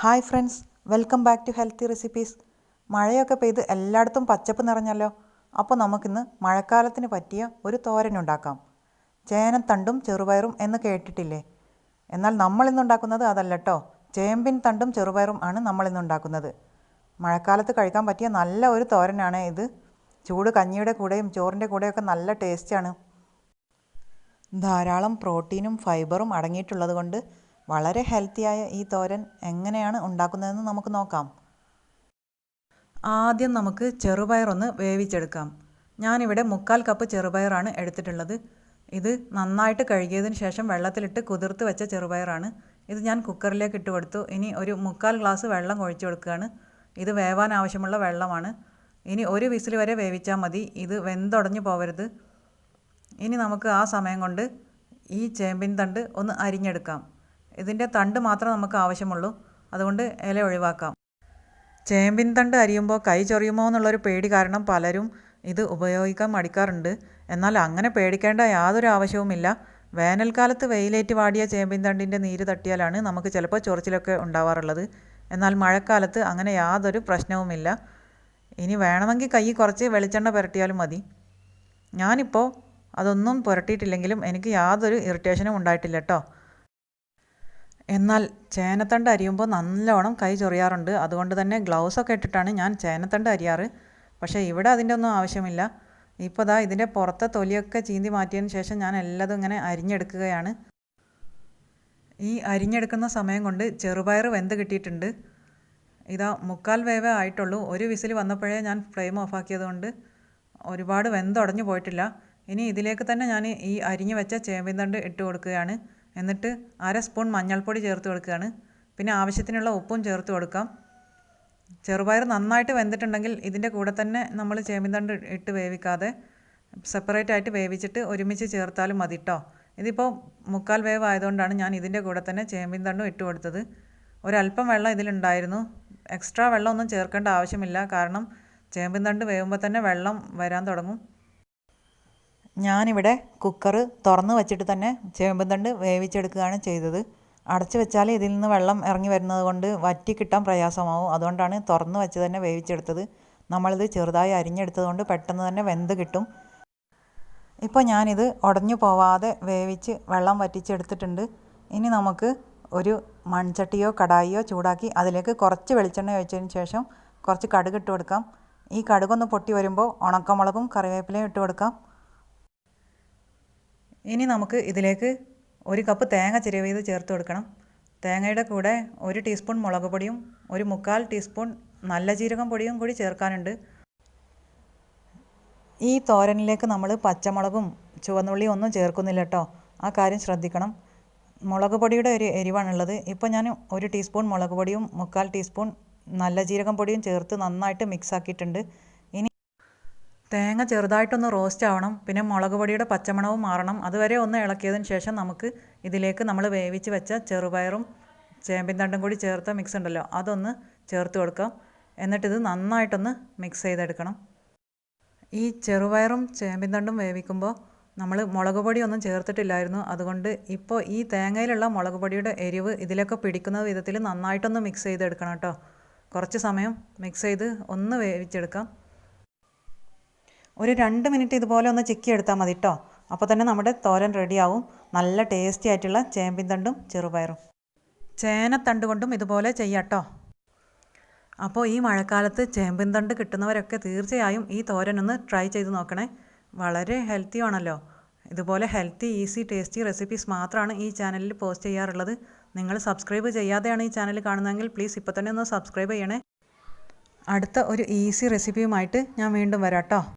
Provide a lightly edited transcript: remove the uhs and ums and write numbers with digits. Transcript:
Hi friends, welcome back to healthy recipes. മഴയൊക്കെ പെയ്ത് എല്ലായിടത്തും പച്ചപ്പ് നിറഞ്ഞല്ലോ. അപ്പോൾ നമുക്കിന്ന് മഴക്കാലത്തിന് പറ്റിയ ഒരു തോരൻ ഉണ്ടാക്കാം. ചേനത്തണ്ടും ചെറുപയറും എന്ന് കേട്ടിട്ടില്ലേ? എന്നാൽ നമ്മളിന്നുണ്ടാക്കുന്നത് അതല്ല കേട്ടോ. ചേമ്പിൻ തണ്ടും ചെറുപയറും ആണ് നമ്മളിന്നുണ്ടാക്കുന്നത്. മഴക്കാലത്ത് കഴിക്കാൻ പറ്റിയ നല്ല ഒരു തോരനാണ് ഇത്. ചൂട് കഞ്ഞിയുടെ കൂടെയും ചോറിൻ്റെ കൂടെയൊക്കെ നല്ല ടേസ്റ്റാണ്. ധാരാളം പ്രോട്ടീനും ഫൈബറും അടങ്ങിയിട്ടുള്ളത് കൊണ്ട് വളരെ ഹെൽത്തിയായ ഈ തോരൻ എങ്ങനെയാണ് ഉണ്ടാക്കുന്നതെന്ന് നമുക്ക് നോക്കാം. ആദ്യം നമുക്ക് ചെറുപയറൊന്ന് വേവിച്ചെടുക്കാം. ഞാനിവിടെ 1/4 കപ്പ് ചെറുപയറാണ് എടുത്തിട്ടുള്ളത്. ഇത് നന്നായിട്ട് കഴുകിയതിന് ശേഷം വെള്ളത്തിലിട്ട് കുതിർത്ത് വെച്ച ചെറുപയറാണ്. ഇത് ഞാൻ കുക്കറിലേക്ക് ഇട്ട് കൊടുത്തു. ഇനി ഒരു 1/4 ഗ്ലാസ് വെള്ളം ഒഴിച്ചു കൊടുക്കുകയാണ്. ഇത് വേവാൻ ആവശ്യമുള്ള വെള്ളമാണ്. ഇനി ഒരു വിസിൽ വരെ വേവിച്ചാൽ മതി. ഇത് വെന്തുടഞ്ഞു പോവരുത്. ഇനി നമുക്ക് ആ സമയം കൊണ്ട് ഈ ചേമ്പിൻ തണ്ട് ഒന്ന് അരിഞ്ഞെടുക്കാം. ഇതിൻ്റെ തണ്ട് മാത്രം നമുക്ക് ആവശ്യമുള്ളൂ, അതുകൊണ്ട് ഇല ഒഴിവാക്കാം. ചേമ്പിൻ തണ്ട് അരിയുമ്പോൾ കൈ ചൊറിയുമോ എന്നുള്ളൊരു പേടി കാരണം പലരും ഇത് ഉപയോഗിക്കാൻ മടിക്കാറുണ്ട്. എന്നാൽ അങ്ങനെ പേടിക്കേണ്ട യാതൊരു ആവശ്യവുമില്ല. വേനൽക്കാലത്ത് വെയിലേറ്റ് വാടിയ ചേമ്പിൻ തണ്ടിൻ്റെ നീര് തട്ടിയാലാണ് നമുക്ക് ചിലപ്പോൾ ചൊറിച്ചിലൊക്കെ ഉണ്ടാവാറുള്ളത്. എന്നാൽ മഴക്കാലത്ത് അങ്ങനെ യാതൊരു പ്രശ്നവുമില്ല. ഇനി വേണമെങ്കിൽ കൈ കുറച്ച് വെളിച്ചെണ്ണ പുരട്ടിയാലും മതി. ഞാനിപ്പോൾ അതൊന്നും പുരട്ടിയിട്ടില്ലെങ്കിലും എനിക്ക് യാതൊരു ഇറിറ്റേഷനും ഉണ്ടായിട്ടില്ല കേട്ടോ. എന്നാൽ ചേനത്തണ്ട് അരിയുമ്പോൾ നല്ലോണം കൈ ചൊറിയാറുണ്ട്. അതുകൊണ്ട് തന്നെ ഗ്ലൗസൊക്കെ ഇട്ടിട്ടാണ് ഞാൻ ചേനത്തണ്ട് അരിയാറ്. പക്ഷേ ഇവിടെ അതിൻ്റെ ഒന്നും ആവശ്യമില്ല. ഇപ്പോൾ ദാ ഇതിൻ്റെ പുറത്തെ തൊലിയൊക്കെ ചീന്തി മാറ്റിയതിന് ശേഷം ഞാൻ എല്ലാതും ഇങ്ങനെ അരിഞ്ഞെടുക്കുകയാണ്. ഈ അരിഞ്ഞെടുക്കുന്ന സമയം കൊണ്ട് ചെറുപയർ വെന്ത് കിട്ടിയിട്ടുണ്ട്. ഇതാ 1/4 വേവേ ആയിട്ടുള്ളൂ. ഒരു വിസിൽ വന്നപ്പോഴേ ഞാൻ ഫ്ലെയിം ഓഫാക്കിയത് കൊണ്ട് ഒരുപാട് വെന്തുടഞ്ഞു പോയിട്ടില്ല. ഇനി ഇതിലേക്ക് തന്നെ ഞാൻ ഈ അരിഞ്ഞു വെച്ച ചേമ്പിൻ തണ്ട് ഇട്ട് കൊടുക്കുകയാണ്. എന്നിട്ട് 1/2 സ്പൂൺ മഞ്ഞൾപ്പൊടി ചേർത്ത് കൊടുക്കുകയാണ്. പിന്നെ ആവശ്യത്തിനുള്ള ഉപ്പും ചേർത്ത് കൊടുക്കാം. ചെറുപയർ നന്നായിട്ട് വെന്തിട്ടുണ്ടെങ്കിൽ ഇതിൻ്റെ കൂടെ തന്നെ നമ്മൾ ചേമ്പിൻ തണ്ട് ഇട്ട് വേവിക്കാതെ സെപ്പറേറ്റ് ആയിട്ട് വേവിച്ചിട്ട് ഒരുമിച്ച് ചേർത്താലും മതി കേട്ടോ. ഇതിപ്പോൾ 1/4 വേവ് ആയതുകൊണ്ടാണ് ഞാൻ ഇതിൻ്റെ കൂടെ തന്നെ ചേമ്പിൻ തണ്ടും ഇട്ട് കൊടുത്തത്. ഒരല്പം വെള്ളം ഇതിലുണ്ടായിരുന്നു. എക്സ്ട്രാ വെള്ളമൊന്നും ചേർക്കേണ്ട ആവശ്യമില്ല, കാരണം ചേമ്പിൻ തണ്ട് വേവുമ്പോൾ തന്നെ വെള്ളം വരാൻ തുടങ്ങും. ഞാനിവിടെ കുക്കർ തുറന്ന് വെച്ചിട്ട് തന്നെ ചേമ്പിൻ തണ്ട് വേവിച്ചെടുക്കുകയാണ് ചെയ്തത്. അടച്ചു വെച്ചാൽ ഇതിൽ നിന്ന് വെള്ളം ഇറങ്ങി വരുന്നത് കൊണ്ട് വറ്റി കിട്ടാൻ പ്രയാസമാവും. അതുകൊണ്ടാണ് തുറന്ന് വെച്ച് തന്നെ വേവിച്ചെടുത്തത്. നമ്മളിത് ചെറുതായി അരിഞ്ഞെടുത്തത് കൊണ്ട് പെട്ടെന്ന് തന്നെ വെന്ത് കിട്ടും. ഇപ്പോൾ ഞാനിത് ഉടഞ്ഞു പോവാതെ വേവിച്ച് വെള്ളം വറ്റിച്ചെടുത്തിട്ടുണ്ട്. ഇനി നമുക്ക് ഒരു മൺചട്ടിയോ കടായിയോ ചൂടാക്കി അതിലേക്ക് കുറച്ച് വെളിച്ചെണ്ണ ഒഴിച്ചതിന് ശേഷം കുറച്ച് കടുക് ഇട്ട് കൊടുക്കാം. ഈ കടുകൊന്ന് പൊട്ടി വരുമ്പോൾ ഉണക്കമുളകും കറിവേപ്പിലയും ഇട്ട് കൊടുക്കാം. ഇനി നമുക്ക് ഇതിലേക്ക് 1 കപ്പ് തേങ്ങ ചിരവിയത് ചേർത്ത് കൊടുക്കണം. തേങ്ങയുടെ കൂടെ 1 ടീസ്പൂൺ മുളക് പൊടിയും 1/4 ടീസ്പൂൺ നല്ല ജീരകം പൊടിയും കൂടി ചേർക്കാനുണ്ട്. ഈ തോരനിലേക്ക് നമ്മൾ പച്ചമുളകും ചുവന്നുള്ളിയും ഒന്നും ചേർക്കുന്നില്ല കേട്ടോ. ആ കാര്യം ശ്രദ്ധിക്കണം. മുളക് പൊടിയുടെ ഒരു എരിവാണുള്ളത്. ഇപ്പോൾ ഞാൻ 1 ടീസ്പൂൺ മുളക് പൊടിയും 1/4 ടീസ്പൂൺ നല്ല ജീരകം പൊടിയും ചേർത്ത് നന്നായിട്ട് മിക്സ് ആക്കിയിട്ടുണ്ട്. ഇനി തേങ്ങ ചെറുതായിട്ടൊന്ന് റോസ്റ്റ് ആവണം. പിന്നെ മുളക് പൊടിയുടെ പച്ചമണവും മാറണം. അതുവരെ ഒന്ന് ഇളക്കിയതിന് ശേഷം നമുക്ക് ഇതിലേക്ക് നമ്മൾ വേവിച്ച് വെച്ച ചെറുപയറും ചേമ്പിൻ തണ്ടും കൂടി ചേർത്ത മിക്സ് ഉണ്ടല്ലോ, അതൊന്ന് ചേർത്ത് കൊടുക്കാം. എന്നിട്ടിത് നന്നായിട്ടൊന്ന് മിക്സ് ചെയ്തെടുക്കണം. ഈ ചെറുപയറും ചേമ്പിൻ തണ്ടും വേവിക്കുമ്പോൾ നമ്മൾ മുളക് പൊടിയൊന്നും ചേർത്തിട്ടില്ലായിരുന്നു. അതുകൊണ്ട് ഇപ്പോൾ ഈ തേങ്ങയിലുള്ള മുളക് പൊടിയുടെ എരിവ് ഇതിലൊക്കെ പിടിക്കുന്ന വിധത്തിൽ നന്നായിട്ടൊന്ന് മിക്സ് ചെയ്തെടുക്കണം കേട്ടോ. കുറച്ച് സമയം മിക്സ് ചെയ്ത് ഒന്ന് വേവിച്ചെടുക്കാം. ഒരു 2 മിനിറ്റ് ഇതുപോലെ ഒന്ന് ചിക്കി എടുത്താൽ മതി കേട്ടോ. അപ്പോൾ തന്നെ നമ്മുടെ തോരൻ റെഡിയാവും. നല്ല ടേസ്റ്റി ആയിട്ടുള്ള ചേമ്പിൻ തണ്ടും ചെറുപയറും. ചേനത്തണ്ട് കൊണ്ടും ഇതുപോലെ ചെയ്യാം കേട്ടോ. അപ്പോൾ ഈ മഴക്കാലത്ത് ചേമ്പിൻ തണ്ട് കിട്ടുന്നവരൊക്കെ തീർച്ചയായും ഈ തോരനൊന്ന് ട്രൈ ചെയ്ത് നോക്കണേ. വളരെ ഹെൽത്തി ആണല്ലോ. ഇതുപോലെ ഹെൽത്തി, ഈസി, ടേസ്റ്റി റെസിപ്പീസ് മാത്രമാണ് ഈ ചാനലിൽ പോസ്റ്റ് ചെയ്യാറുള്ളത്. നിങ്ങൾ സബ്സ്ക്രൈബ് ചെയ്യാതെയാണ് ഈ ചാനൽ കാണുന്നതെങ്കിൽ പ്ലീസ് ഇപ്പോൾ തന്നെ ഒന്ന് സബ്സ്ക്രൈബ് ചെയ്യണേ. അടുത്ത ഒരു ഈസി റെസിപ്പിയുമായിട്ട് ഞാൻ വീണ്ടും വരാം കേട്ടോ.